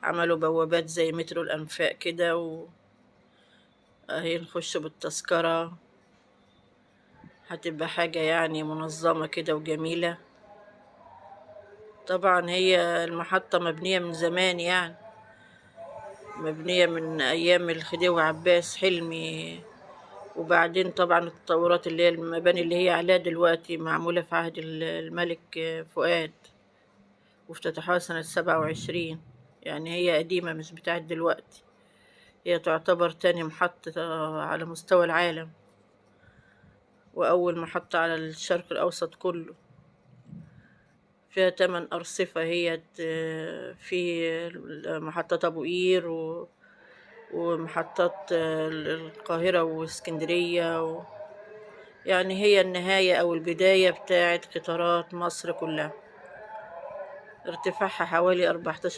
عملوا بوابات زي مترو الأنفاق كده، اهي نخش بالتذكرة. هتبقى حاجة يعني منظمة كده وجميلة. طبعا هي المحطة مبنية من زمان، يعني مبنية من أيام الخديوي عباس حلمي. وبعدين طبعا التطورات اللي هي المباني اللي هي عليها دلوقتي معمولة في عهد الملك فؤاد، وافتتحوها سنة 27. يعني هي قديمة مش بتاعت دلوقتي. هي تعتبر تاني محطة على مستوى العالم، وأول محطة على الشرق الأوسط كله. فيها 8 أرصفة. هي في محطة أبو قير ومحطات القاهرة واسكندرية يعني هي النهاية أو البداية بتاعت قطارات مصر كلها. ارتفاعها حوالي 14